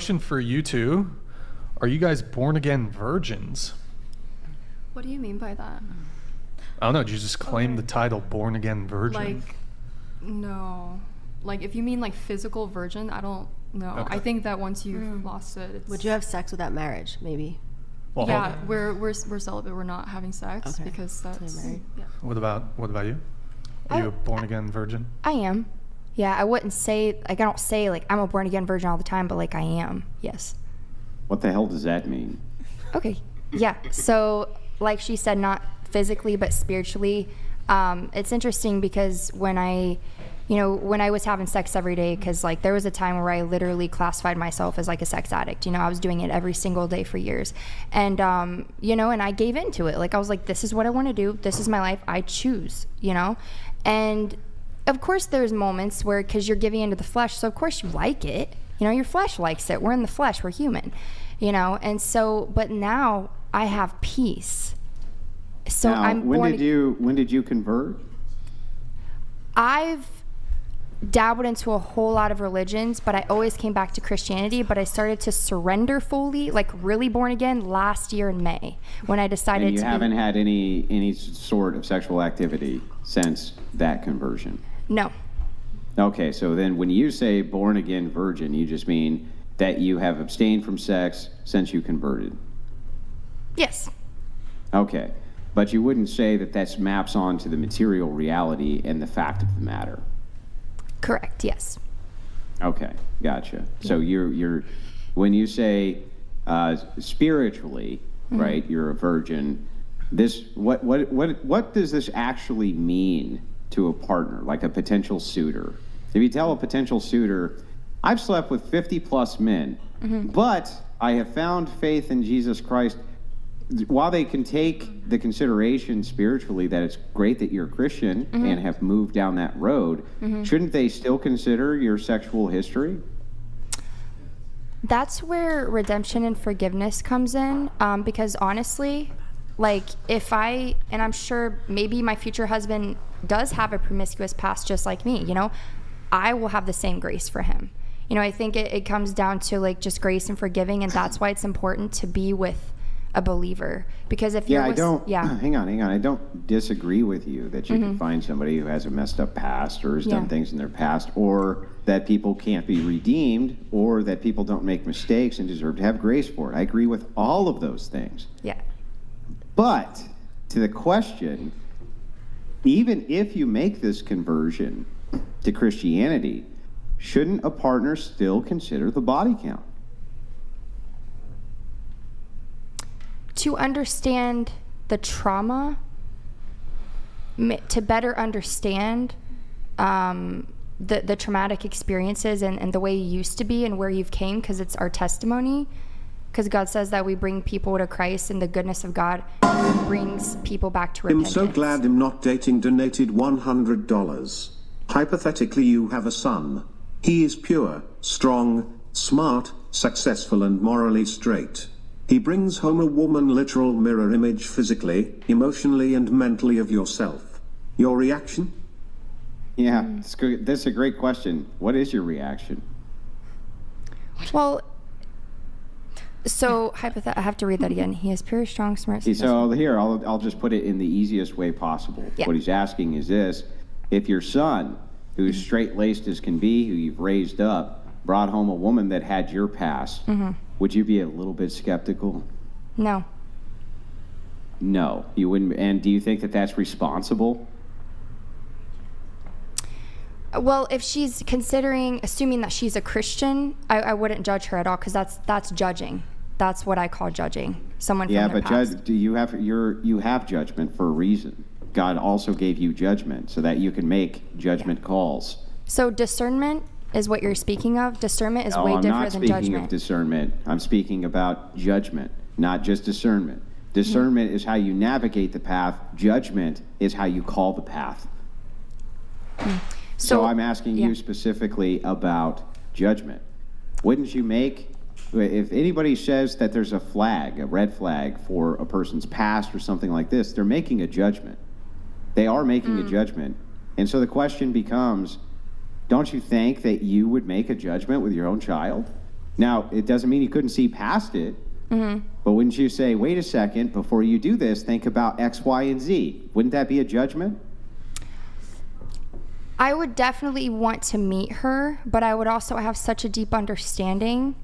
Question for you two. Are you guys born-again virgins? What do you mean by that? I don't know. Did you just claim the title born-again virgin? Like, no. Like, if you mean, like, physical virgin, I don't know. Okay. I think that once you've lost it, it's... Would you have sex without marriage, maybe? Well, Yeah, we're celibate. We're not having sex Okay. because that's... married. Yeah. What about you? Are you a born-again virgin? I am. Yeah, I wouldn't say, like, I don't say, like, I'm a born-again virgin all the time, but, like, I am. Yes. What the hell does that mean? Okay. Yeah. So, like she said, not physically, but spiritually. It's interesting because when I was having sex every day, because, like, there was a time where I literally classified myself as, like, a sex addict. I was doing it every single day for years. And, and I gave into it. Like, I was like, this is what I want to do. This is my life. I choose, And, of course, there's moments where, because you're giving into the flesh, so, of course, you like it. Your flesh likes it. We're in the flesh. We're human, And so, but now I have peace. So now, I'm when did you convert? I've dabbled into a whole lot of religions, but I always came back to Christianity. But I started to surrender fully, like really born again, last year in May when I decided And you haven't had any sort of sexual activity since that conversion? No. Okay, so then when you say born again virgin, you just mean that you have abstained from sex since you converted? Yes. Okay, but you wouldn't say that maps onto the material reality and the fact of the matter? Correct. Yes. Okay, gotcha. So you're when you say spiritually, right? You're a virgin. What does this actually mean to a partner, like a potential suitor? If you tell a potential suitor, I've slept with 50 plus men, but I have found faith in Jesus Christ. While they can take the consideration spiritually that it's great that you're a Christian and have moved down that road, shouldn't they still consider your sexual history? That's where redemption and forgiveness comes in, because honestly, like and I'm sure maybe my future husband does have a promiscuous past just like me, I will have the same grace for him. I think it comes down to like just grace and forgiving, and that's why it's important to be with a believer, because if you're hang on, I don't disagree with you that you can find somebody who has a messed up past or has done things in their past, or that people can't be redeemed, or that people don't make mistakes and deserve to have grace for it. I agree with all of those things. Yeah. But to the question, even if you make this conversion to Christianity, shouldn't a partner still consider the body count? To understand the trauma, to better understand the traumatic experiences and the way you used to be and where you've came, because it's our testimony. Because God says that we bring people to Christ, and the goodness of God brings people back to repentance. I'm so glad I'm not dating donated $100. Hypothetically, you have a son. He is pure, strong, smart, successful and morally straight. He brings home a woman, literal mirror image physically, emotionally and mentally of yourself. Your reaction? Yeah, that's a great question. What is your reaction? Well, so I have to read that again. He is pure, strong, smart. So here, I'll just put it in the easiest way possible. Yeah. What he's asking is this: if your son, who's straight-laced as can be, who you've raised up, brought home a woman that had your past, would you be a little bit skeptical? No. No, you wouldn't. And do you think that that's responsible? Well, if she's assuming that she's a Christian, I wouldn't judge her at all, because that's judging. That's what I call judging someone from their past. You have judgment for a reason. God also gave you judgment so that you can make judgment calls. So discernment is what you're speaking of? Discernment is way different than judgment. I'm not speaking of discernment. I'm speaking about judgment, not just discernment. Discernment is how you navigate the path. Judgment is how you call the path. So I'm asking you specifically about judgment. Wouldn't you if anybody says that there's a red flag for a person's past or something like this, they're making a judgment. They are making a judgment. And so the question becomes, don't you think that you would make a judgment with your own child? Now, it doesn't mean you couldn't see past it, but wouldn't you say, wait a second, before you do this, think about X, Y, and Z? Wouldn't that be a judgment? I would definitely want to meet her, but I would also have such a deep understanding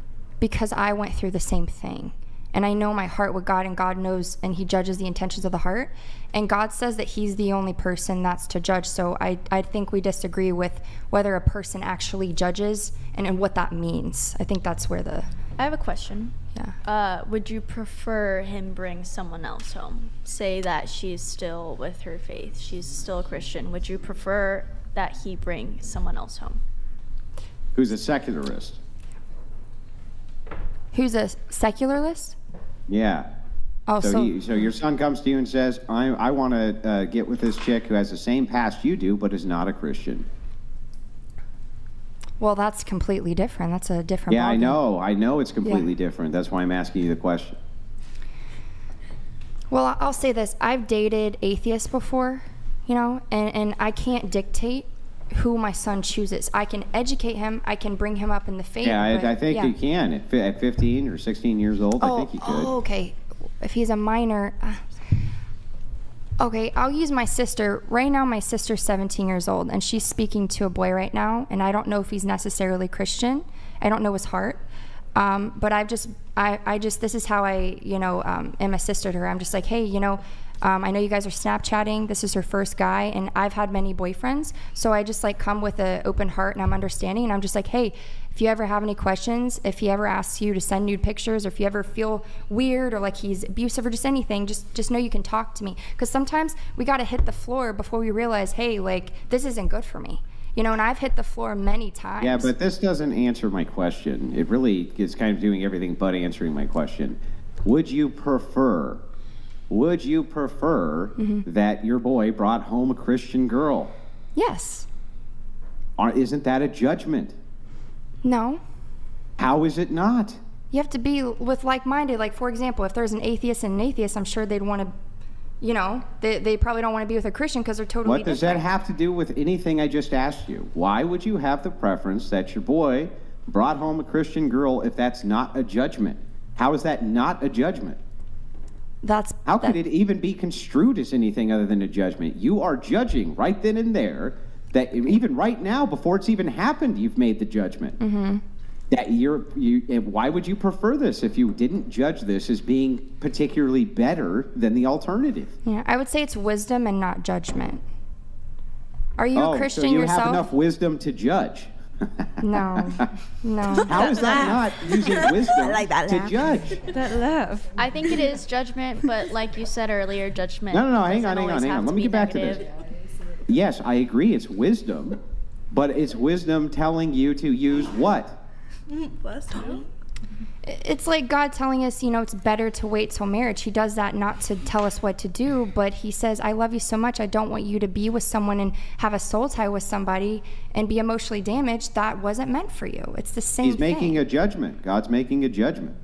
because I went through the same thing. And I know my heart with God, and God knows, and he judges the intentions of the heart. And God says that he's the only person that's to judge. So I think we disagree with whether a person actually judges and what that means. I think that's where the... I have a question. Yeah. Would you prefer him bring someone else home? Say that she's still with her faith. She's still a Christian. Would you prefer that he bring someone else home? Who's a secularist? Who's a secularist? Yeah. Oh, so your son comes to you and says, I want to get with this chick who has the same past you do, but is not a Christian. Well, that's completely different. That's a different Yeah, ballgame. I know it's completely different. That's why I'm asking you the question. Well, I'll say this. I've dated atheists before, and I can't dictate who my son chooses. I can educate him. I can bring him up in the faith. Yeah, I think you can. At 15 or 16 years old, I think you could. Oh, okay. If he's a minor... Okay, I'll use my sister. Right now, my sister's 17 years old, and she's speaking to a boy right now, and I don't know if he's necessarily Christian. I don't know his heart. But this is how I, am a sister to her. I'm just like, hey, I know you guys are Snapchatting. This is her first guy, and I've had many boyfriends. So I just come with an open heart, and I'm understanding. And I'm just like, hey, if you ever have any questions, if he ever asks you to send nude pictures, or if you ever feel weird or like he's abusive or just anything, just know you can talk to me. Because sometimes we got to hit the floor before we realize, hey, this isn't good for me. And I've hit the floor many times. Yeah, but this doesn't answer my question. It really is kind of doing everything but answering my question. Would you prefer that your boy brought home a Christian girl? Yes. Isn't that a judgment? No. How is it not? You have to be with like-minded. Like, for example, if there's an atheist and an atheist, I'm sure they'd want to, they probably don't want to be with a Christian because they're totally different. What does that have to do with anything I just asked you? Why would you have the preference that your boy brought home a Christian girl if that's not a judgment? How is that not a judgment? How could it even be construed as anything other than a judgment? You are judging right then and there that even right now, before it's even happened, you've made the judgment. Mm-hmm. That why would you prefer this if you didn't judge this as being particularly better than the alternative? Yeah, I would say it's wisdom and not judgment. Are you a Christian so you yourself? have enough wisdom to judge? No. How is that not using wisdom to judge? That laugh. I think it is judgment, but like you said earlier, judgment. No. Hang on. doesn't always have Let to me be get back negative. to this. Yes, I agree. It's wisdom, but it's wisdom telling you to use what? It's like God telling us, it's better to wait till marriage. He does that not to tell us what to do, but he says, I love you so much. I don't want you to be with someone and have a soul tie with somebody and be emotionally damaged. That wasn't meant for you. It's the same thing. He's making a judgment. God's making a judgment.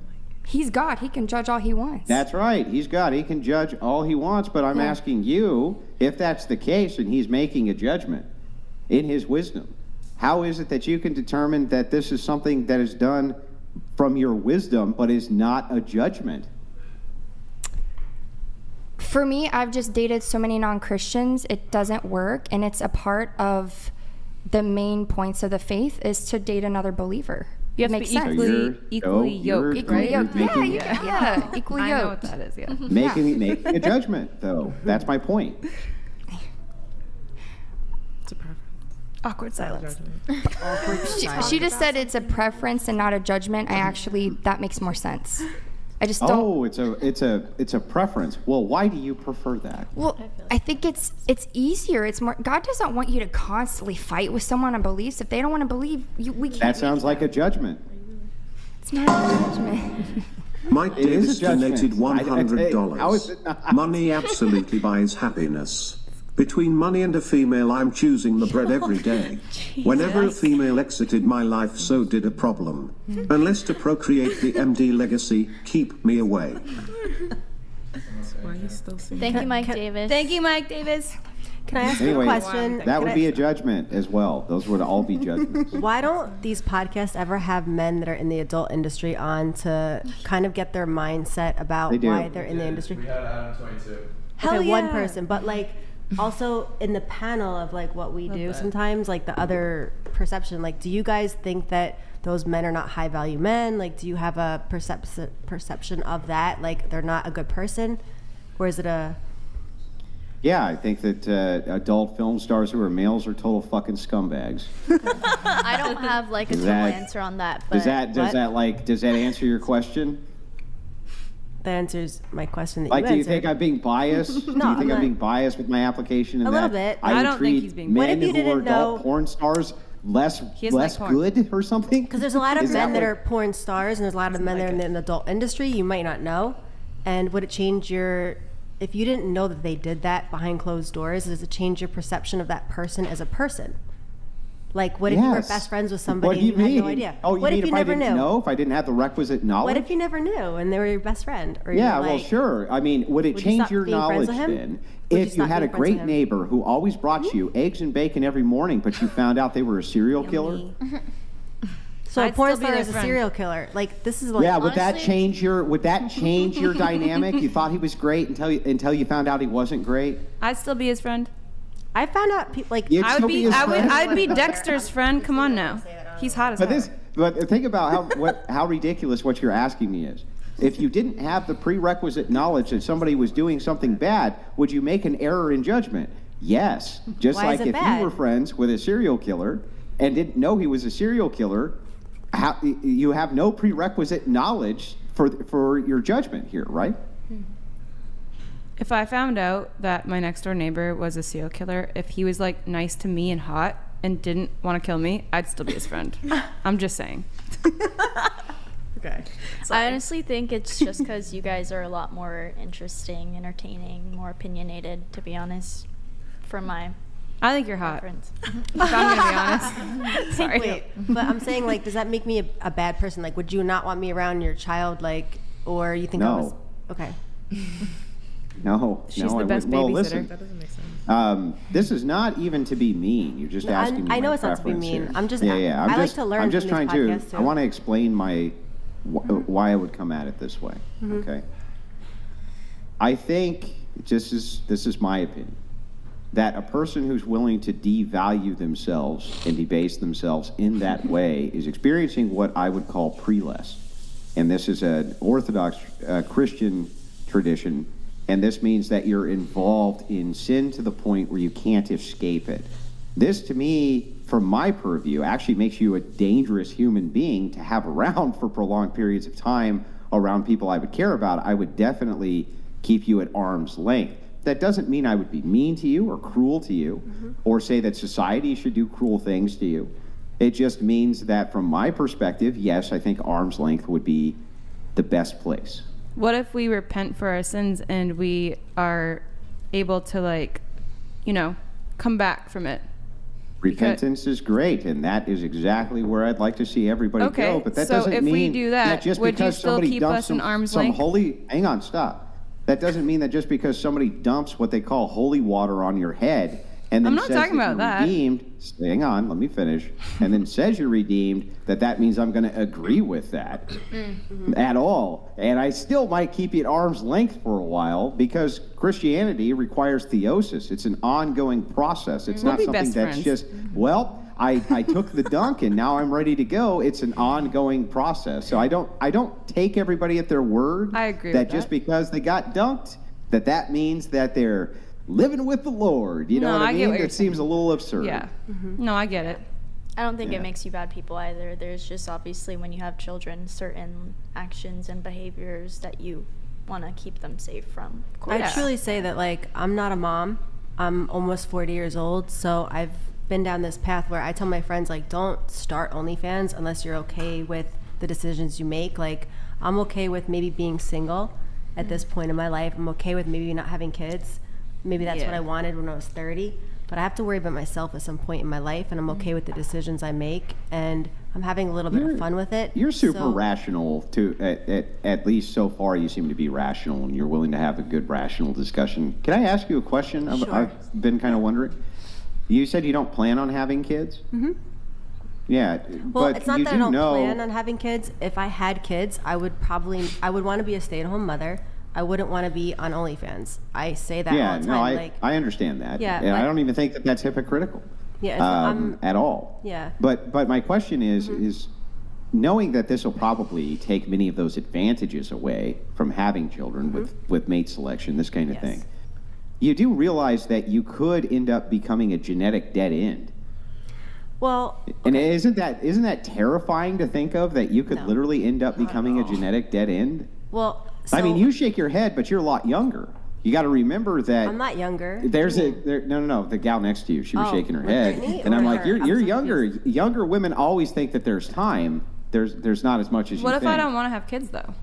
He's God. He can judge all he wants. That's right. He's God. He can judge all he wants, but I'm asking you, if that's the case and he's making a judgment in his wisdom, how is it that you can determine that this is something that is done from your wisdom but is not a judgment? For me, I've just dated so many non-Christians, it doesn't work, and it's a part of the main points of the faith is to date another believer. You have Makes to be sense. equally yoked, Equally right? yoked. Yeah, equally I yoked. know what that is, yeah. Making a judgment, though. That's my point. It's a preference. Awkward silence. She just said it's a preference and not a judgment. That makes more sense. I just don't. Oh, it's a preference. Well, why do you prefer that? Well, I think it's easier. It's more. God doesn't want you to constantly fight with someone on beliefs. If they don't want to believe, we can't. That sounds like a judgment. It's not a judgment. Mike It is Davis a judgment. donated $100. How is it not? Money absolutely buys happiness. Between money and a female, I'm choosing the bread every day. Whenever a female exited my life, so did a problem. Unless to procreate the MD legacy, keep me away. Why are you still singing? Thank you, Mike Davis. Thank you, Mike Davis. Can I ask Anyway, you a question? that Can would I- be a judgment as well. Those would all be judgments. Why don't these podcasts ever have men that are in the adult industry on to kind of get their mindset about They do. why they're in the industry? We had Adam 22. Hell Okay, yeah. one person, but like also in the panel of like what we do sometimes, like the other perception, like do you guys think that those men are not high value men? Like do you have a perception of that, like they're not a good person, or is it a Yeah, I think that adult film stars who are males are total fucking scumbags. I don't have like a Does total that- answer on that, but Does that answer your question? that answers my question that Like, you do you answered? think I'm being biased? Do you think I'm I'm not. being biased with my application? In A little that bit. I I would don't think treat he's being What men if you who are didn't adult know- porn stars less doesn't like porn. good or something? Because there's a lot of Is men that what- are porn stars, and there's a lot of men that are in the adult industry. You might not know. And would it change your, if you didn't know that they did that behind closed doors, does it change your perception of that person as a person? Like, what if you were Yes. best friends with What somebody do you and you mean? had no idea? Oh, you what mean if you I never didn't knew? know? If I didn't have the requisite knowledge? What if you never knew and they were your best friend? Or Yeah, you're well, like, sure. I mean, would it Would you change stop your being friends knowledge with him? then Would you if you stop had a being friends great with him? neighbor who always brought you eggs and bacon every morning, but you found out they were a serial killer? So I'd a porn still be star their is a friend. serial killer. Like, this is like, Yeah, would that honestly- change your dynamic? You thought he was great until you found out he wasn't great? I'd still be his friend. I found out, like, You'd I still would be. his I would. friend? I'd be Dexter's friend. Come on now. He's hot as hell. But think about how ridiculous what you're asking me is. If you didn't have the prerequisite knowledge that somebody was doing something bad, would you make an error in judgment? Yes. Just Why is like it if bad? you were friends with a serial killer and didn't know he was a serial killer, you have no prerequisite knowledge for your judgment here, right? If I found out that my next door neighbor was a serial killer, if he was like nice to me and hot and didn't want to kill me, I'd still be his friend. I'm just saying. okay. I honestly think it's just because you guys are a lot more interesting, entertaining, more opinionated, to be honest, from my I think you're hot. preference. If I'm gonna be honest. Sorry. Wait, but I'm saying, like, does that make me a bad person? Like, would you not want me around your child, like, or you think I No. was okay? No. She's no, the I best wouldn't. Well, babysitter. listen. That doesn't make sense. This is not even to be mean. You're just No, asking me I know my it's not to be preference mean. here. I'm just- yeah. I like to learn I'm just from trying these to. podcasts, too. I want to explain why I would come at it this way. Mm-hmm. Okay. I think this is my opinion that a person who's willing to devalue themselves and debase themselves in that way is experiencing what I would call pre-less. And this is an Orthodox Christian tradition, and this means that you're involved in sin to the point where you can't escape it. This, to me, from my purview, actually makes you a dangerous human being to have around for prolonged periods of time around people I would care about. I would definitely keep you at arm's length. That doesn't mean I would be mean to you or cruel to you or say that society should do cruel things to you. It just means that from my perspective, yes, I think arm's length would be the best place. What if we repent for our sins and we are able to, like, come back from it? Repentance is great, and that is exactly where I'd like to see everybody Okay, go. But that so doesn't if we mean do that, just would you because still somebody keep dumps us in arm's some length? holy. Hang on, stop. That doesn't mean that just because somebody dumps what they call holy water on your head and then I'm not says talking that about you're that. redeemed. Hang on, let me finish. And then says you're redeemed, that means I'm going to agree with that at all. And I still might keep you at arm's length for a while because Christianity requires theosis. It's an ongoing process. It's We'll not be something best that's friends. just, well, I took the dunk and now I'm ready to go. It's an ongoing process. So I don't take everybody at their word. I agree that with just that. because they got dunked, that means that they're living with the Lord. You know No, what I I get mean? what you're That seems a little absurd. Yeah. No, I get it. I don't think Yeah. it makes you bad people either. There's just obviously when you have children, certain actions and behaviors that you want to keep them safe from. Of course. I truly say that, like, I'm not a mom. I'm almost 40 years old, so I've been down this path where I tell my friends, like, don't start OnlyFans unless you're okay with the decisions you make. Like, I'm okay with maybe being single at this point in my life. I'm okay with maybe not having kids. Maybe that's what Yeah. I wanted when I was 30. But I have to worry about myself at some point in my life, and I'm okay with the decisions I make. And I'm having a little bit of fun with it. You're super So- rational at least so far. You seem to be rational, and you're willing to have a good rational discussion. Can I ask you a question? Sure. I've been kind of wondering. You said you don't plan on having kids. Mm-hmm. Yeah, Well, but it's not you that I do don't know. plan on having kids. If I had kids, I would want to be a stay-at-home mother. I wouldn't want to be on OnlyFans. I say that Yeah, all the no, time. I understand that. Yeah, and I but- don't even think that that's hypocritical. Yeah, At all. Yeah. But my question is knowing that this will probably take many of those advantages away from having children with mate selection, this kind of Yes. thing. You do realize that you could end up becoming a genetic dead end. Well, And isn't that terrifying to think of, that you could No. literally end up becoming a genetic dead end? well. So I mean, you shake your head, but you're a lot younger. You got to remember that. I'm not younger. No, the gal next to you, she was Oh, shaking her with head, Brittany and I'm or like, her? you're I'm so younger. Younger women always think that there's time. There's not as much as you What think. if I don't want to have kids though?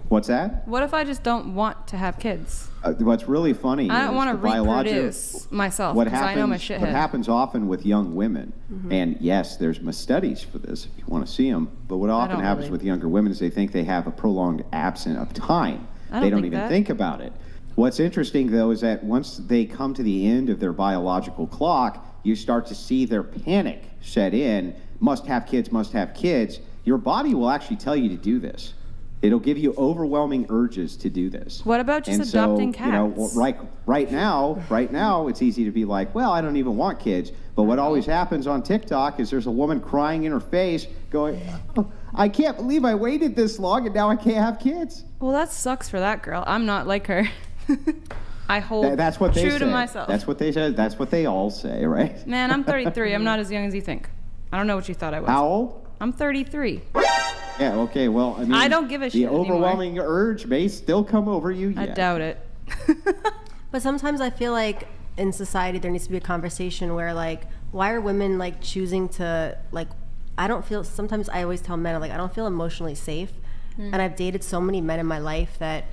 What's that? What if I just don't want to have kids? What's really funny I don't is want to the biologic- reproduce myself What because I happens, know my what shithead. happens often with young women, and yes, there's studies for this if you want to see them, but what often don't happens really. with younger women is they think they have a prolonged absence of time. I don't They don't think even that. think about it. What's interesting, though, is that once they come to the end of their biological clock, you start to see their panic set in. Must have kids, must have kids. Your body will actually tell you to do this. It'll give you overwhelming urges to do this. What about just And adopting so, you know, cats? right now, it's easy to be like, well, I don't even want kids. But what always happens on TikTok is there's a woman crying in her face going, oh, I can't believe I waited this long and now I can't have kids. Well, that sucks for that girl. I'm not like her. I hold That's what they true say. to myself. That's what they said. That's what they all say, right? Man, I'm 33. I'm not as young as you think. I don't know what you thought I was. How old? I'm 33. Yeah, okay, well, I mean, I don't give a the shit anymore. overwhelming urge may still come over you. I yet. doubt it. But sometimes I feel like in society there needs to be a conversation where like, why are women like choosing to like? I don't feel. Sometimes I always tell men like I don't feel emotionally safe, and I've dated so many men in my life that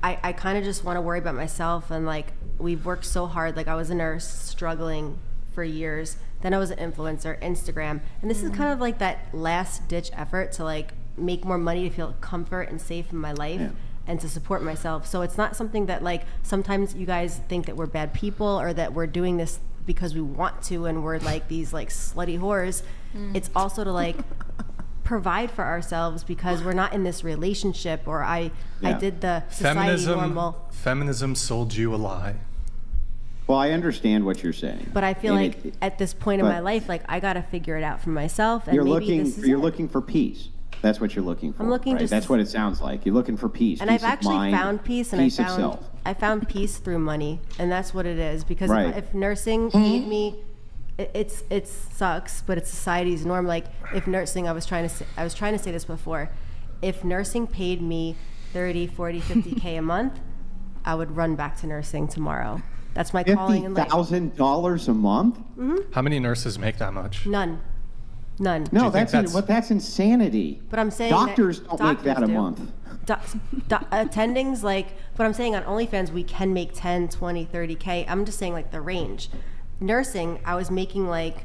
I kind of just want to worry about myself. And like we've worked so hard. Like I was a nurse struggling for years. Then I was an influencer, Instagram, and this is kind of like that last ditch effort to like make more money to feel comfort and safe in my life. Yeah. And to support myself. So it's not something that like sometimes you guys think that we're bad people or that we're doing this because we want to and we're like these like slutty whores. It's also to like provide for ourselves because we're not in this relationship or I did the society normal. Feminism sold you a lie. Well, I understand what you're saying. But I feel And like it- at this point in but my life, like I gotta figure it out for myself and you're maybe looking this is you're it. looking for peace. That's what you're looking for. I'm looking right? just- That's what it sounds like. You're looking for peace. And peace I've of actually mind, found peace, and peace of self. I found peace through money, and that's what it is. Because Right. if nursing paid me, it sucks, but it's society's norm. Like if nursing, I was trying to say this before. If nursing paid me 30, 40, 50K a month, I would run back to nursing tomorrow. That's my calling in life. $50,000 a month? How many nurses make that much? None. No, you think that's insanity. But I'm saying doctors that don't make that a do. month. Attendings, like, but I'm saying on OnlyFans, we can make 10, 20, 30K. I'm just saying, like, the range. Nursing, I was making, like,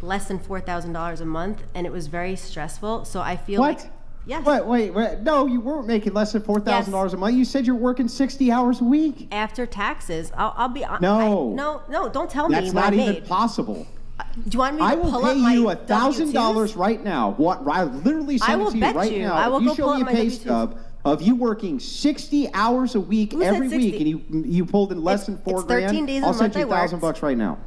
less than $4,000 a month, and it was very stressful. So I feel What? like, yes. Wait. No, you weren't making less than $4,000 a month. You said you're working 60 hours a week. After taxes, I'll be honest. No. No, don't tell me That's what I not even made. possible. Do you want me to I will pull pay up my you W-2s? $1,000 right now. What? I literally I send it will to you bet right you. now. I will if you go show pull me up a my pay W-2s. stub of you working 60 hours a week Who said every week, 60? and you pulled in less than It's $4 13 grand, days a I'll send month you I worked. $1,000 right now.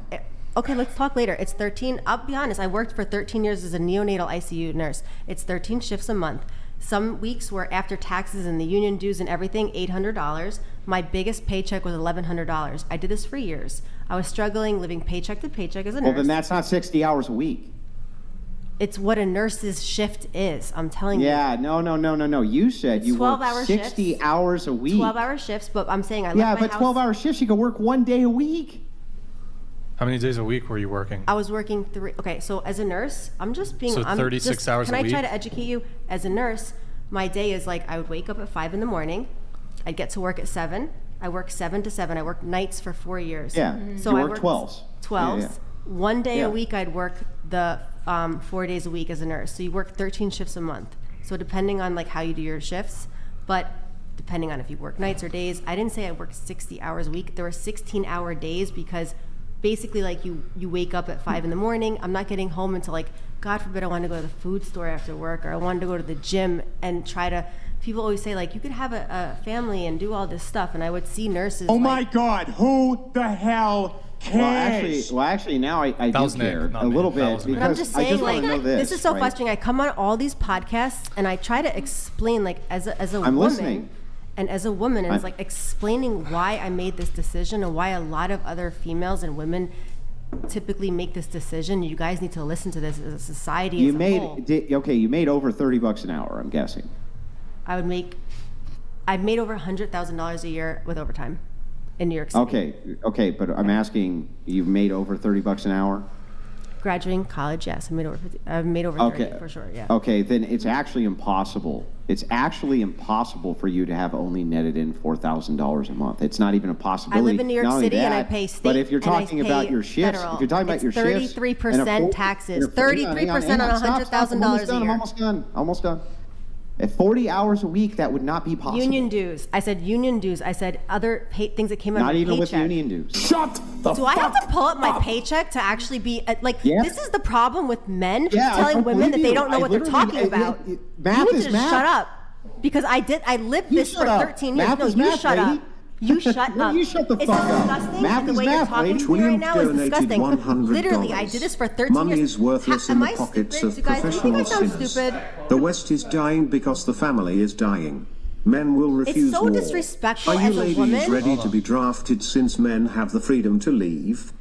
Okay, let's talk later. It's 13. I'll be honest. I worked for 13 years as a neonatal ICU nurse. It's 13 shifts a month. Some weeks were after taxes and the union dues and everything, $800. My biggest paycheck was $1,100. I did this for years. I was struggling, living paycheck to paycheck as a nurse. Well, then that's not 60 hours a week. It's what a nurse's shift is. I'm telling you. Yeah, no. You said It's you work 12-hour 60 shifts. hour week. 12-hour shifts, but I'm saying I left Yeah, my but house. 12-hour shifts, you could work one day a week. How many days a week were you working? I was working 3. Okay, so as a nurse, I'm just being. So I'm 36 just, hours Can a I week? try to educate you? As a nurse, my day is like I would wake up at 5 in the morning. I'd get to work at 7. I work 7 to 7. I worked nights for 4 years. Yeah, So you I work worked 12s. 12s. Yeah. One day Yeah. a week I'd work the 4 days a week as a nurse. So you work 13 shifts a month. So depending on like how you do your shifts, but depending on if you work nights or days, I didn't say I worked 60 hours a week. There were 16-hour days because basically like you wake up at 5 in the morning. I'm not getting home until like, God forbid, I want to go to the food store after work, or I wanted to go to the gym and try to, people always say like, you could have a family and do all this stuff. And I would see nurses. Oh my God, who the hell cares? Well, actually, now I do was Nick, care not a me. little That bit was me. But I'm because just I saying, just want like, to know this is so right? frustrating. I come on all these podcasts and I try to explain, like, as a I'm woman, listening. and as a woman, and it's like explaining why I made this decision and why a lot of other females and women typically make this decision. You guys need to listen to this as a society. You as a whole. you made over $30 an hour, I'm guessing. I've made over $100,000 a year with overtime in New York City. Okay, but I'm asking, you've made over $30 an hour? Graduating college, yes, I've made over 30 for sure. Yeah. Okay, then it's actually impossible. It's actually impossible for you to have only netted in $4,000 a month. It's not even a possibility. I live in New York Not only City and I that, pay state. But if you're and I talking pay about your shifts, federal. if you're talking about your shifts, 33% taxes. 33% on $100,000 a year. Almost done. At 40 hours a week, that would not be possible. Union dues. I said union dues. I said other things that came out of Not my even with paycheck. union dues. Shut the Do I have to pull up my paycheck to actually be like? Yeah. This is the problem with men Yeah, I telling don't women that believe they you. don't know I what they're literally- talking about. math You need is to math. shut up because I lived You this shut for up. 13 years. Math No, is you math, shut lady. up. You shut No, up. you shut the It's fuck up. disgusting. Math and the is way math, you're talking lady. to me right William now is donated disgusting. $100. Literally, I did this for 13 Money years. is worthless in Am the I pockets stupid? of You guys, do you think professional I sound sinners. stupid? The West is dying because the family is dying. Men will refuse so war. disrespectful Are you as a ladies woman. ready to be drafted since men have the freedom to leave?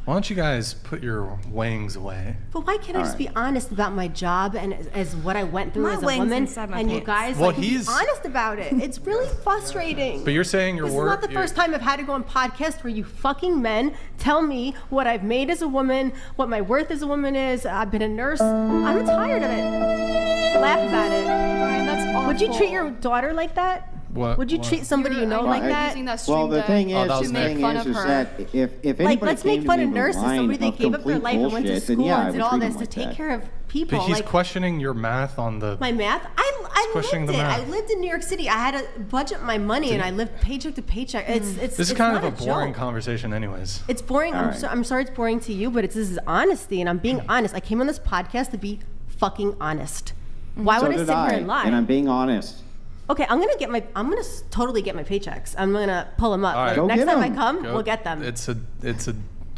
Why don't you guys put your wings away? But why can't I just be honest about my job and as what I went through My as a wings woman? inside my And you pants. guys Well, be he's- honest about it. It's really frustrating. But you're saying your This work. is not the first time I've had to go on podcast where you fucking men tell me what I've made as a woman, what my worth as a woman is. I've been a nurse. I'm tired of it. Laugh about it. Brian, that's awful. Would you treat your daughter like that? What? Would you treat somebody you know I'm like like that? using that stream Well, the deck thing Oh, is, that to was make Nick. fun of her. that if anybody Like, let's came make fun to of me with a nurses. line Somebody that of gave up their complete life and went to bullshit, then school yeah, I and did would all treat this them to like take that. care of people. But he's like, questioning your math on the. my math? I questioning lived the it. math. I lived in New York City. I had to budget my money, and I lived paycheck to paycheck. It's This is it's kind not of a boring joke. conversation, anyways. It's boring. All I'm, right. I'm sorry it's boring to you, but this is honesty, and I'm being honest. I came on this podcast to be fucking honest. Why So would I did sit here and lie? And I'm being honest. Okay, I'm gonna totally get my paychecks. I'm gonna pull them up. All right. Like, Go next get time I 'em. come, Go- we'll get them. It's a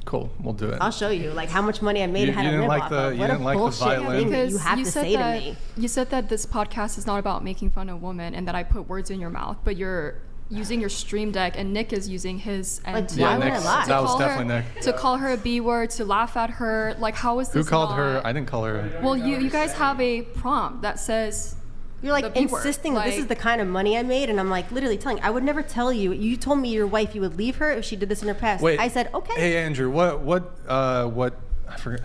cool. We'll do it. I'll show you like how much money I made You- and how you to didn't live like off the- of. you What a didn't like the bullshit violin. thing that Because you have to said say that, to me. You said that this podcast is not about making fun of women and that I put words in your mouth, but you're using your stream deck and Nick is using his end Like, to, why Yeah, would I Nick. lie? That was call her- definitely Nick. to call her a B word, to laugh at her. Like, how is this Who called her? not- I didn't call her. Well, you guys have a prompt that says You're like the B word, insisting that this is like- the kind of money I made, and I'm like literally telling. I would never tell you. You told me your wife you would leave her if she did this in her past. Wait. I said okay. Hey, Andrew. What? I forget.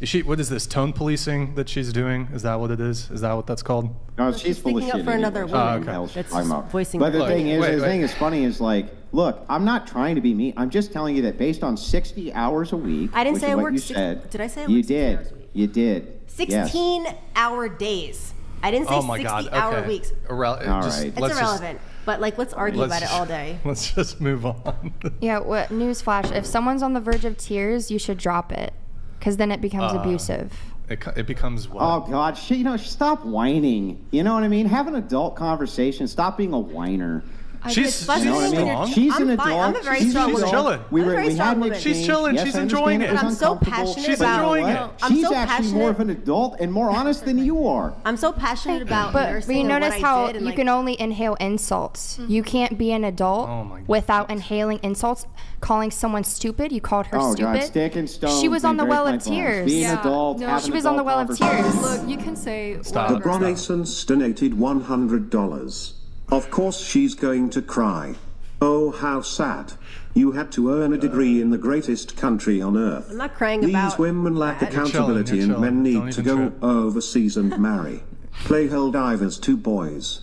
Is she? What is this tone policing that she's doing? Is that what it is? Is that what that's called? No, she's full of sticking up shit. for another anyway. woman. What the hell is she That's talking just about? voicing But the her thing is, Wait, the wait. thing is funny is like, look, I'm not trying to be mean. I'm just telling you that based on 60 hours a week. I didn't which say is I what worked you 60 said. did I say I You worked 60 hours a did. week? You did. Yes. 16-hour days. I didn't say Oh my God. 60-hour Okay. weeks. All Just, right. It's let's irrelevant. But like, let's argue Let's about it all day. Let's just move on. Yeah, what newsflash, if someone's on the verge of tears, you should drop it. Because then it becomes abusive. It becomes what? Oh God, stop whining. You know what I mean? Have an adult conversation. Stop being a whiner. She's But You know what I when mean? you're- wrong. She's I'm an fine. adult. I'm a very She's strong She's woman. chilling. We I'm a were. very We strong had an woman. exchange. She's chilling. Yes, She's I enjoying understand it. was I'm so uncomfortable. passionate She's about. enjoying it. No, I'm She's so actually passionate. more of an adult and more honest than you are. I'm so passionate about But nursing you and what notice I how did and, you like, can only inhale insults. You can't be an adult Oh my without inhaling insults. Calling someone stupid, you called her Oh stupid. God, stick and stone. She was on the well of tears. Being Yeah. an adult. No, have she an was on the adult well of conversation. tears. Look, you can say Stop. The whatever. Bronasons donated $100. Of course she's going to cry. Oh, how sad. You had to earn a degree in the greatest country on earth. I'm not crying These about women lack that. accountability You're chilling, and men don't need to even go trip. overseas and marry. Play Helldivers 2 boys.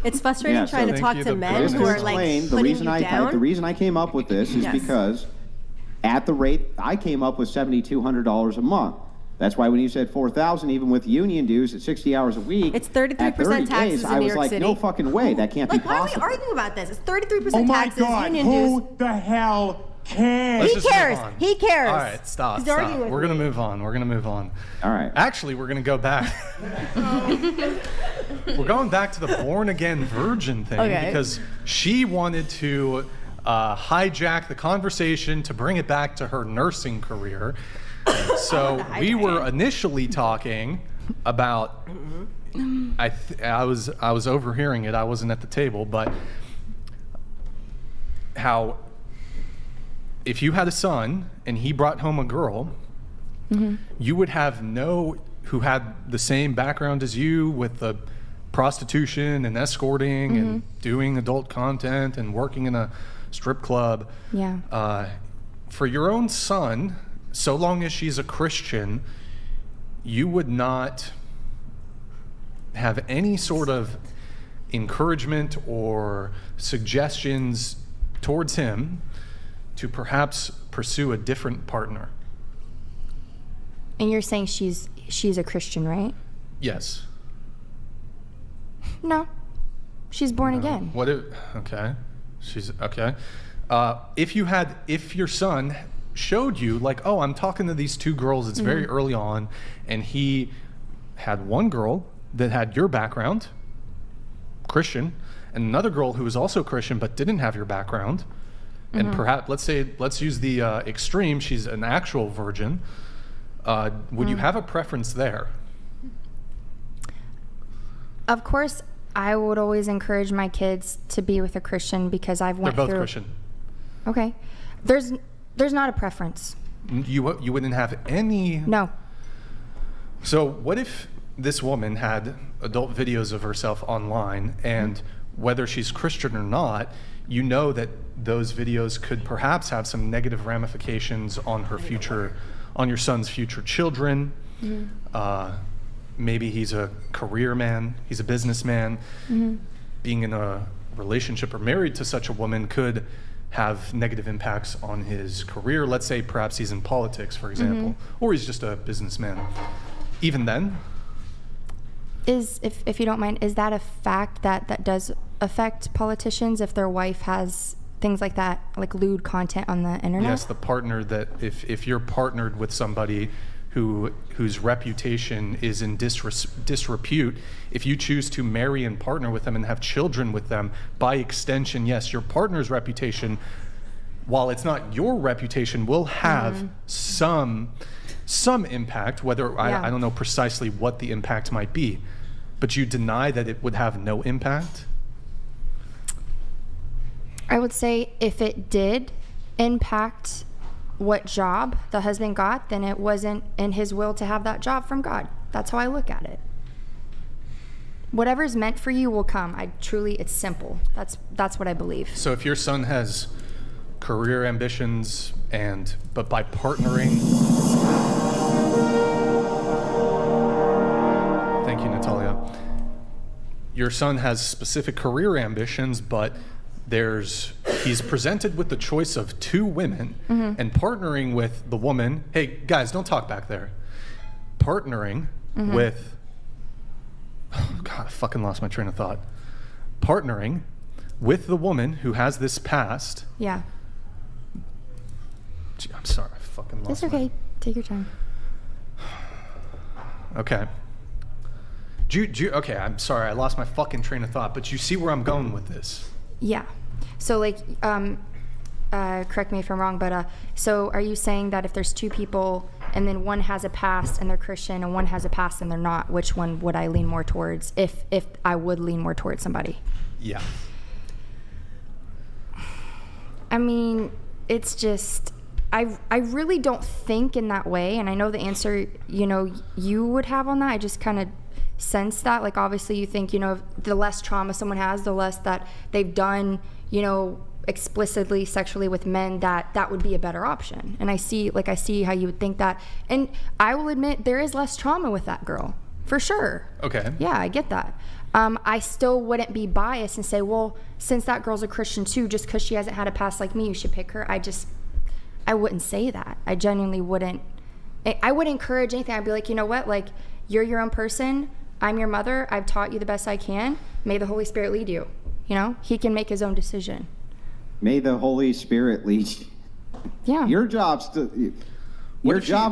It's frustrating Yeah, trying so to thank talk you. to The men Just who to are like explain, putting you down. the reason I came up with this is Yes. because at the rate I came up with $7,200 a month. That's why when you said 4,000, even with union dues at 60 hours a week, It's 33% at 30 taxes days, in I New was York like, City. no fucking way, that can't be Like, why are we possible. arguing about this? It's 33% Oh my taxes, God, union dues. who the hell cares? Let's He just move cares. on. He cares. All right, stop. He's arguing with We're gonna me. move on. We're gonna move on. All right. Actually, we're gonna go back. We're going back to the born again virgin thing Okay. because she wanted to hijack the conversation to bring it back to her nursing career. So we were initially talking about. I was overhearing it. I wasn't at the table, but how if you had a son and he brought home a girl, you would have who had the same background as you with the prostitution and escorting and doing adult content and working in a strip club. Yeah. For your own son, so long as she's a Christian, you would not have any sort of encouragement or suggestions towards him to perhaps pursue a different partner. And you're saying she's a Christian, right? Yes. No. She's born again. What if, okay. She's okay. If your son showed you like, oh, I'm talking to these two girls, it's very early on, and he had one girl that had your background, Christian, and another girl who was also Christian but didn't have your background, and perhaps let's use the extreme, she's an actual virgin, would you have a preference there? Of course, I would always encourage my kids to be with a Christian because I've They're went both through. Christian. Okay. There's not a preference. You wouldn't have any. No. So what if this woman had adult videos of herself online, and whether she's Christian or not, you know that those videos could perhaps have some negative ramifications on her future, on your son's future children. Maybe he's a career man, he's a businessman. Being in a relationship or married to such a woman could have negative impacts on his career. Let's say perhaps he's in politics, for example, or he's just a businessman. Even then, If you don't mind, is that a fact that does affect politicians if their wife has things like that, like lewd content on the internet? yes, the partner that if you're partnered with somebody whose reputation is in disrepute, if you choose to marry and partner with them and have children with them, by extension, yes, your partner's reputation, while it's not your reputation, will have some impact, whether Yeah. I don't know precisely what the impact might be, but you deny that it would have no impact? I would say if it did impact what job the husband got, then it wasn't in his will to have that job from God. That's how I look at it. Whatever's meant for you will come. It's simple. That's what I believe. So if your son has career ambitions but by partnering, thank you, Natalia. Your son has specific career ambitions, but he's presented with the choice of two women, and partnering with the woman. Hey guys, don't talk back there. Partnering with, oh God, I fucking lost my train of thought. Partnering with the woman who has this past. Yeah. Gee, I'm sorry, I fucking lost. It's okay. Take your time. Okay. Okay, I'm sorry, I lost my fucking train of thought, but you see where I'm going with this. Yeah. So like, correct me if I'm wrong, but so are you saying that if there's two people and then one has a past and they're Christian and one has a past and they're not, which one would I lean more towards if I would lean more towards somebody? Yeah. I mean, it's just, I really don't think in that way. And I know the answer, you would have on that. I just kind of sense that. Like, obviously you think, the less trauma someone has, the less that they've done, explicitly sexually with men, that would be a better option. And I see how you would think that. And I will admit there is less trauma with that girl, for sure. Okay. Yeah, I get that. I still wouldn't be biased and say, well, since that girl's a Christian too, just because she hasn't had a past like me, you should pick her. I wouldn't say that. I genuinely wouldn't. I wouldn't encourage anything. I'd be like, you know what? Like, you're your own person. I'm your mother. I've taught you the best I can. May the Holy Spirit lead you. You know, he can make his own decision. May the Holy Spirit lead you. Yeah. Your job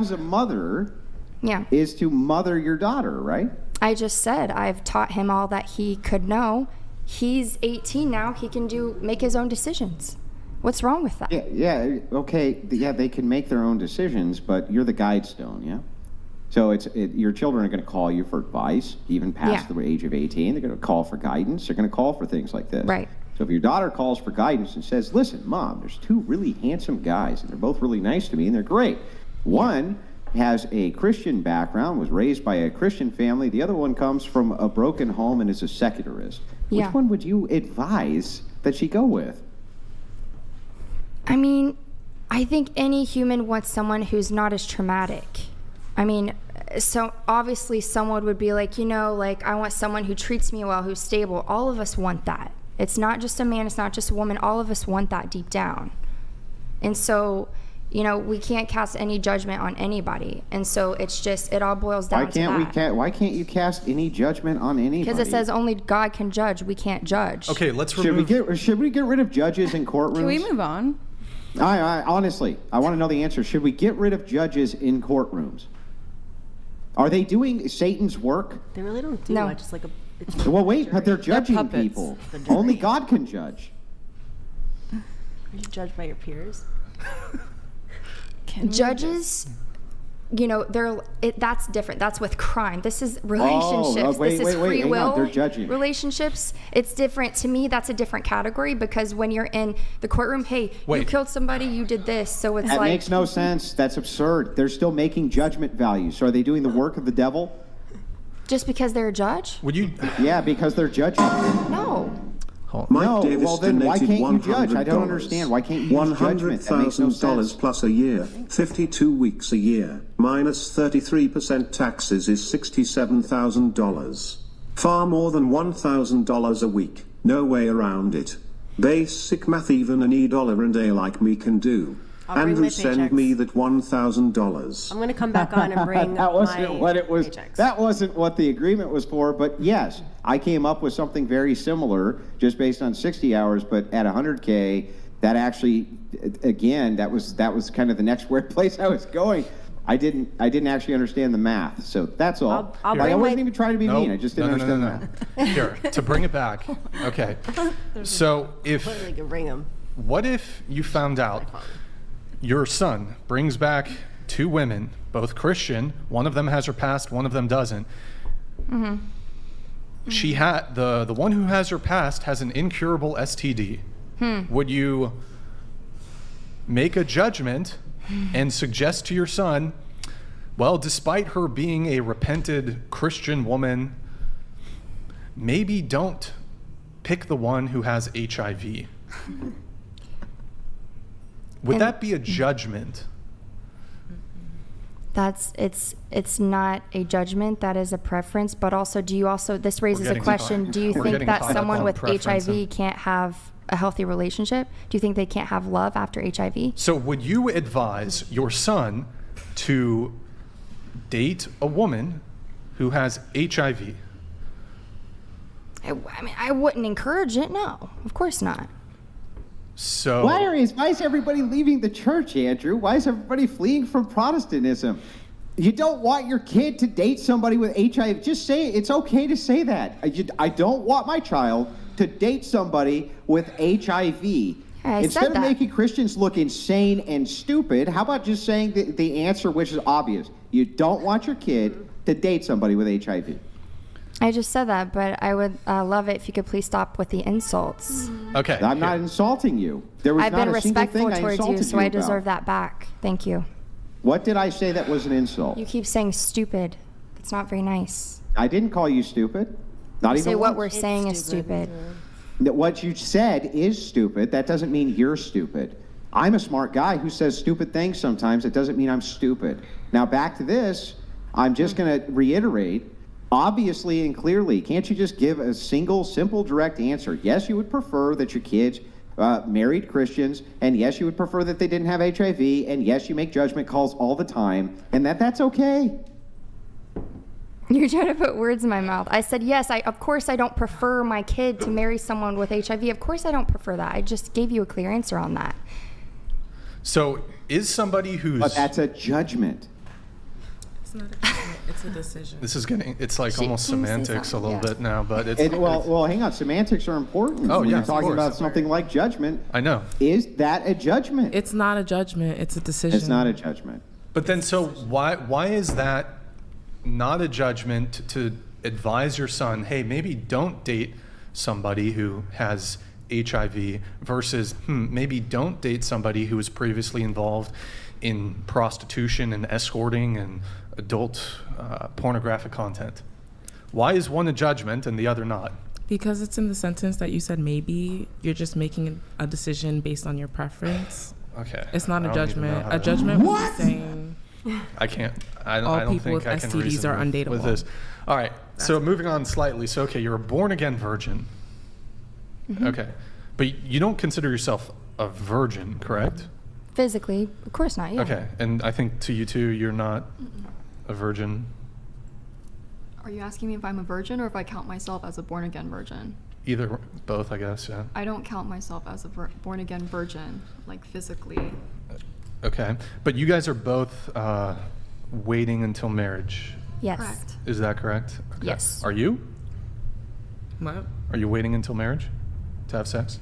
as a mother is to mother your daughter, right? I just said I've taught him all that he could know. He's 18 now. He can make his own decisions. What's wrong with that? Yeah, okay. Yeah, they can make their own decisions, but you're the guide stone, yeah? So your children are going to call you for advice, even past the age of 18. They're going to call for guidance. They're going to call for things like this. Right. So if your daughter calls for guidance and says, listen, Mom, there's two really handsome guys, and they're both really nice to me, and they're great. One has a Christian background, was raised by a Christian family. The other one comes from a broken home and is a secularist. Which one would you advise that she go with? I mean, I think any human wants someone who's not as traumatic. I mean, so obviously someone would be like, you know, like, I want someone who treats me well, who's stable. All of us want that. It's not just a man, it's not just a woman. All of us want that deep down. And so, you know, we can't cast any judgment on anybody. And so it's just, it all boils down to that. Why can't you cast any judgment on anybody? Because it says only God can judge. We can't judge. Okay, let's remove... Should we get rid of judges in courtrooms? Can we move on? Honestly, I want to know the answer. Should we get rid of judges in courtrooms? Are they doing Satan's work? They really don't do much. It's like well, wait, but they're judging puppets. people. Only God can judge. Are you judged by your peers? Judges, you know, that's different. That's with crime. This is relationships. This is free will relationships. It's different. To me, that's a different category, because when you're in the courtroom, hey, you killed somebody, you did this. So it's that makes no sense. That's absurd. They're still making judgment values. So are they doing the work of the devil? Just because they're a judge? Would you? Yeah, because they're judging. No. Mike Davis well then why can't you $100. judge? I don't understand. Why can't you use judgment? That makes no sense. $100,000 plus a year, 52 weeks a year, minus 33% taxes is $67,000. Far more than $1,000 a week. No way around it. Basic math even an $1 a day like me can do. Andrew, send me that $1,000. I'm going to come back on and bring that wasn't my what it was. paychecks. That wasn't what the agreement was for. But yes, I came up with something very similar, just based on 60 hours. But at 100K, that actually, again, that was kind of the next weird place I was going. I didn't actually understand the math. So that's all. I wasn't even trying to be mean. I just didn't understand the math. Here, to bring it back. Okay. So what if you found out your son brings back two women, both Christian, one of them has her past, one of them doesn't. Mm-hmm. She had the one who has her past has an incurable STD. Would you make a judgment and suggest to your son, well, despite her being a repented Christian woman, maybe don't pick the one who has HIV? Would that be a judgment? It's not a judgment. That is a preference. But also, this raises a question. Do you think that someone with HIV can't have a healthy relationship? Do you think they can't have love after HIV? So would you advise your son to date a woman who has HIV? I mean, I wouldn't encourage it. No, of course not. So why is everybody leaving the church, Andrew? Why is everybody fleeing from Protestantism? You don't want your kid to date somebody with HIV. Just say it. It's okay to say that. I don't want my child to date somebody with HIV. Instead of making Christians look insane and stupid, how about just saying the answer, which is obvious? You don't want your kid to date somebody with HIV. I just said that, but I would love it if you could please stop with the insults. Okay. I'm not insulting you. I've been respectful towards you, so I deserve that back. Thank you. What did I say that was an insult? You keep saying stupid. That's not very nice. I didn't call you stupid. Not even say what we're saying is stupid. What you said is stupid. That doesn't mean you're stupid. I'm a smart guy who says stupid things sometimes. It doesn't mean I'm stupid. Now back to this. I'm just going to reiterate. Obviously and clearly, can't you just give a single, simple, direct answer? Yes, you would prefer that your kids married Christians, and yes, you would prefer that they didn't have HIV, and yes, you make judgment calls all the time, and that's okay. You're trying to put words in my mouth. I said, yes, of course I don't prefer my kid to marry someone with HIV. Of course I don't prefer that. I just gave you a clear answer on that. So is somebody who's... But that's a judgment. It's not a judgment, it's a decision. This is getting, it's like almost semantics a little bit now, but it's... Well, hang on. Semantics are important. Oh, when yeah, you're of talking course. about something like judgment. I know. Is that a judgment? It's not a judgment, it's a decision. It's not a judgment. But then, so why is that not a judgment to advise your son, hey, maybe don't date somebody who has HIV versus maybe don't date somebody who was previously involved in prostitution and escorting and adult pornographic content? Why is one a judgment and the other not? Because it's in the sentence that you said maybe, you're just making a decision based on your preference. Okay. It's not a I don't even know judgment. how A to- judgment would be saying I can't. I all don't people think with I can STDs reason are undateable. with this. All right. So moving on slightly. So okay, you're a born again virgin. Okay, but you don't consider yourself a virgin, correct? Physically, of course not, yeah. Okay, and I think to you too, you're not a virgin. Are you asking me if I'm a virgin or if I count myself as a born again virgin? Either, both, I guess. Yeah. I don't count myself as a born again virgin, like physically. Okay, but you guys are both waiting until marriage. Yes. Correct. Is that correct? Okay. Yes. Are you? what? Are you waiting until marriage to have sex?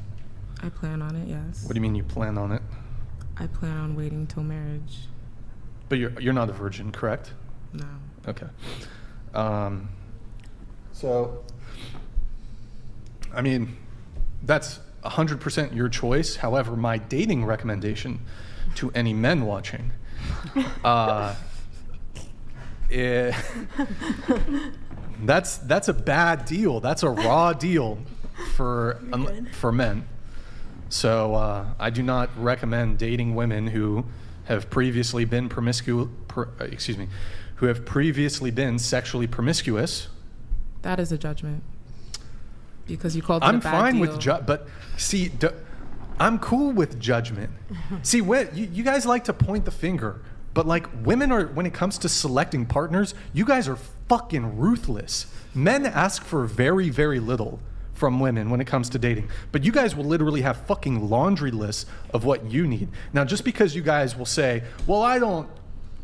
I plan on it, yes. What do you mean you plan on it? I plan on waiting till marriage. But you're not a virgin, correct? No. Okay. So, I mean, that's 100% your choice. However, my dating recommendation to any men watching, that's a bad deal. That's a raw deal for men. So I do not recommend dating women who have previously been who have previously been sexually promiscuous. That is a judgment. Because you called it I'm a bad fine deal. with but see, I'm cool with judgment. See, you guys like to point the finger, but like women are, when it comes to selecting partners, you guys are fucking ruthless. Men ask for very, very little from women when it comes to dating, but you guys will literally have fucking laundry lists of what you need. Now, just because you guys will say, well,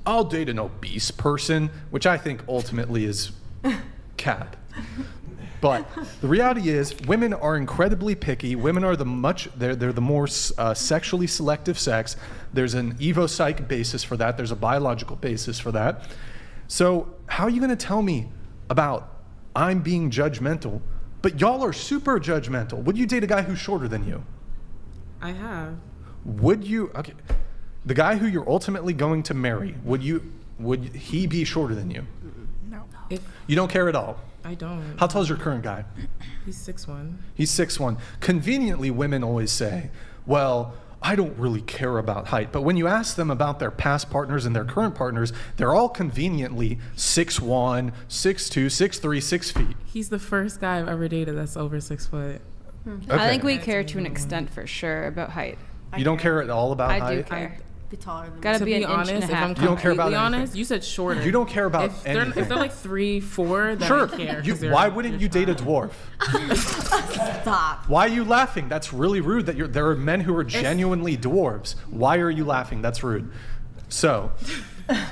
I'll date an obese person, which I think ultimately is cap. But the reality is, women are incredibly picky. Women are they're the more sexually selective sex. There's an evopsych basis for that. There's a biological basis for that. So how are you going to tell me about I'm being judgmental, but y'all are super judgmental? Would you date a guy who's shorter than you? I have. Would you? Okay, the guy who you're ultimately going to marry, would he be shorter than you? No. You don't care at all? I don't. How tall is your current guy? He's 6'1". He's 6'1". Conveniently, women always say, well, I don't really care about height. But when you ask them about their past partners and their current partners, they're all conveniently 6'1", 6'2", 6'3", 6 feet. He's the first guy I've ever dated that's over 6 foot. Okay. I think we care to an extent for sure about height. You don't care at all about I height? do care. Be taller than Gotta To be be an honest, inch and a if half. I'm You don't care about completely anything. honest, you said shorter. You don't care about if they're anything. like 3'4", then Sure. I care. 'cause they're- Why wouldn't you date a dwarf? Stop. Why are you laughing? That's really rude. There are men who are genuinely dwarves. Why are you laughing? That's rude. So, I'm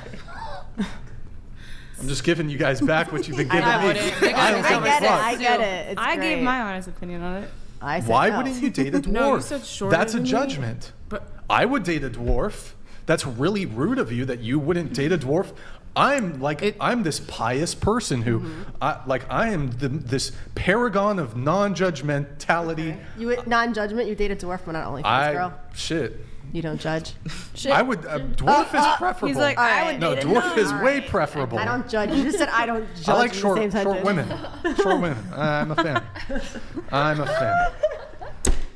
just giving you guys back what you've been giving me. I get it. It's I gave great. my honest opinion on it. I said Why no. wouldn't you date a dwarf? No, you said shorter That's a than me. judgment. But I would date a dwarf. That's really rude of you that you wouldn't date a dwarf. I'm this pious person who, I am this paragon of non-judgmentality. You would non-judgment. You date a dwarf, but not OnlyFans girl. Shit. You don't judge. I would. Dwarf is preferable. He's like, I would no, date a dwarf is way preferable. I don't judge. You just said I don't judge. I like in the short same sentence. women. Short women. I'm a fan. I'm a fan.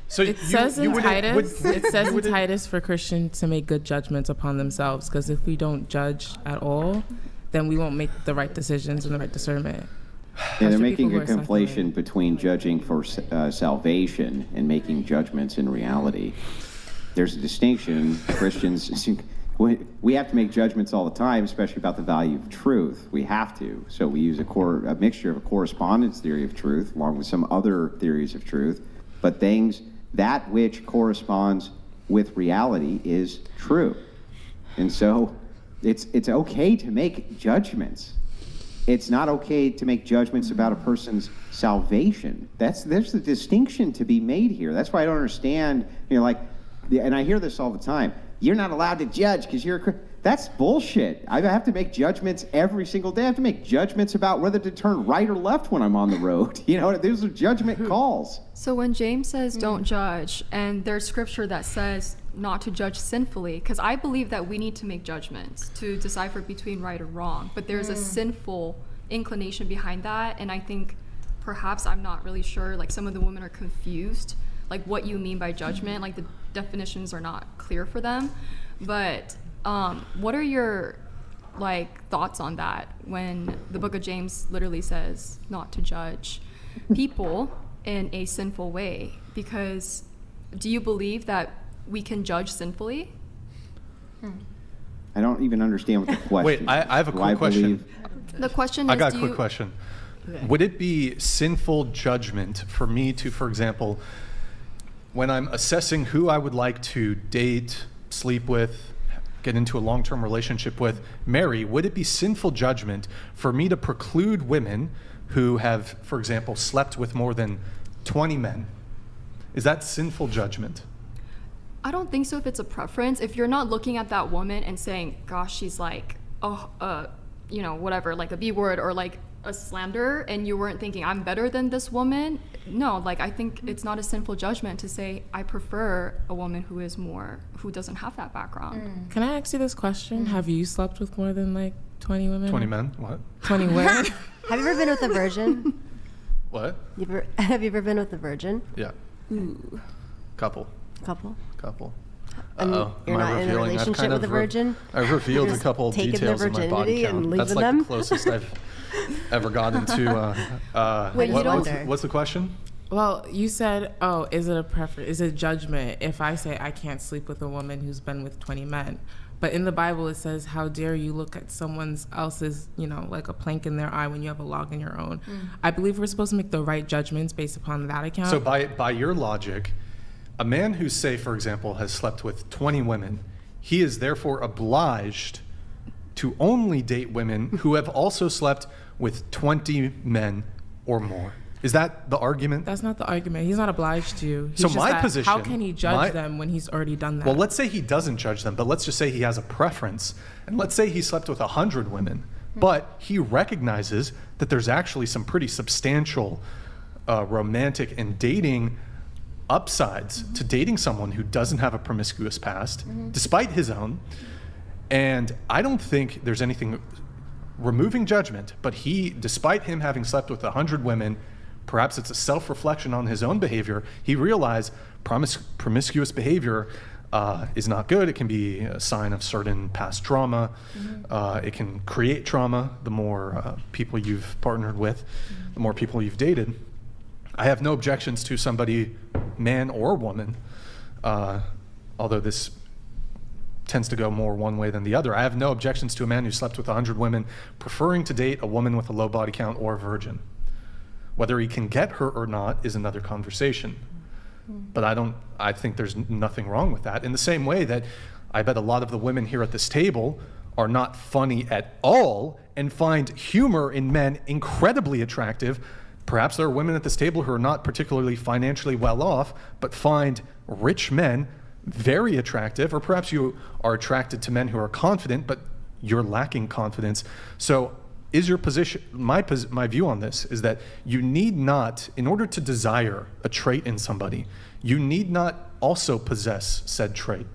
So it says in wouldn't- Titus, you wouldn't- Titus for Christians to make good judgments upon themselves. Because if we don't judge at all, then we won't make the right decisions and the right discernment. Yeah, they're to making people a who are conflation secular. between judging for salvation and making judgments in reality. There's a distinction. Christians, we have to make judgments all the time, especially about the value of truth. We have to. So we use a mixture of a correspondence theory of truth along with some other theories of truth. But that which corresponds with reality is true. And so it's okay to make judgments. It's not okay to make judgments about a person's salvation. There's a distinction to be made here. That's why I don't understand, and I hear this all the time. You're not allowed to judge because you're a Christian. That's bullshit. I have to make judgments every single day. I have to make judgments about whether to turn right or left when I'm on the road. Those are judgment calls. So when James says don't judge, and there's scripture that says not to judge sinfully, because I believe that we need to make judgments to decipher between right or wrong, but there's a sinful inclination behind that, and I think perhaps, I'm not really sure, like some of the women are confused, like what you mean by judgment, like the definitions are not clear for them, but what are your thoughts on that when the book of James literally says not to judge people in a sinful way? Because do you believe that we can judge sinfully? I don't even understand what the question Wait, is. I have a quick question. The question is, I got a quick question. Would it be sinful judgment for me to, for example, when I'm assessing who I would like to date, sleep with, get into a long-term relationship with, marry, would it be sinful judgment for me to preclude women who have, for example, slept with more than 20 men? Is that sinful judgment? I don't think so if it's a preference. If you're not looking at that woman and saying, gosh, she's like, whatever, like a B word or like a slander, and you weren't thinking, I'm better than this woman. No, I think it's not a sinful judgment to say, I prefer a woman who doesn't have that background. Can I ask you this question? Have you slept with more than 20 women? 20 men? What? 20 women? Have you ever been with a virgin? What? Have you ever been with a virgin? Yeah. Ooh. Couple. And Uh-oh. you're Am I not in a revealing? relationship with a virgin? I've revealed a Just couple of taking details their of my body virginity and count. leaving That's them? the closest I've ever gotten to. Wait, you don't- What's the question? Well, you said, is it a preference? Is it judgment if I say I can't sleep with a woman who's been with 20 men? But in the Bible, it says, how dare you look at someone else's, like a plank in their eye when you have a log in your own. I believe we're supposed to make the right judgments based upon that account. So by your logic, a man who, say, for example, has slept with 20 women, he is therefore obliged to only date women who have also slept with 20 men or more. Is that the argument? That's not the argument. He's not obliged to. So my position... How can he judge them when he's already done that? Well, let's say he doesn't judge them, but let's just say he has a preference. And let's say he slept with 100 women, but he recognizes that there's actually some pretty substantial romantic and dating upsides to dating someone who doesn't have a promiscuous past, despite his own. And I don't think there's anything removing judgment, but despite him having slept with 100 women, perhaps it's a self-reflection on his own behavior, he realized promiscuous behavior is not good. It can be a sign of certain past trauma. It can create trauma the more people you've partnered with, the more people you've dated. I have no objections to somebody, man or woman, although this tends to go more one way than the other. I have no objections to a man who slept with 100 women preferring to date a woman with a low body count or a virgin. Whether he can get her or not is another conversation. But I think there's nothing wrong with that. In the same way that I bet a lot of the women here at this table are not funny at all and find humor in men incredibly attractive. Perhaps there are women at this table who are not particularly financially well off, but find rich men very attractive, or perhaps you are attracted to men who are confident, but you're lacking confidence. So is your position, my view on this is that you need not, in order to desire a trait in somebody, you need not also possess said trait.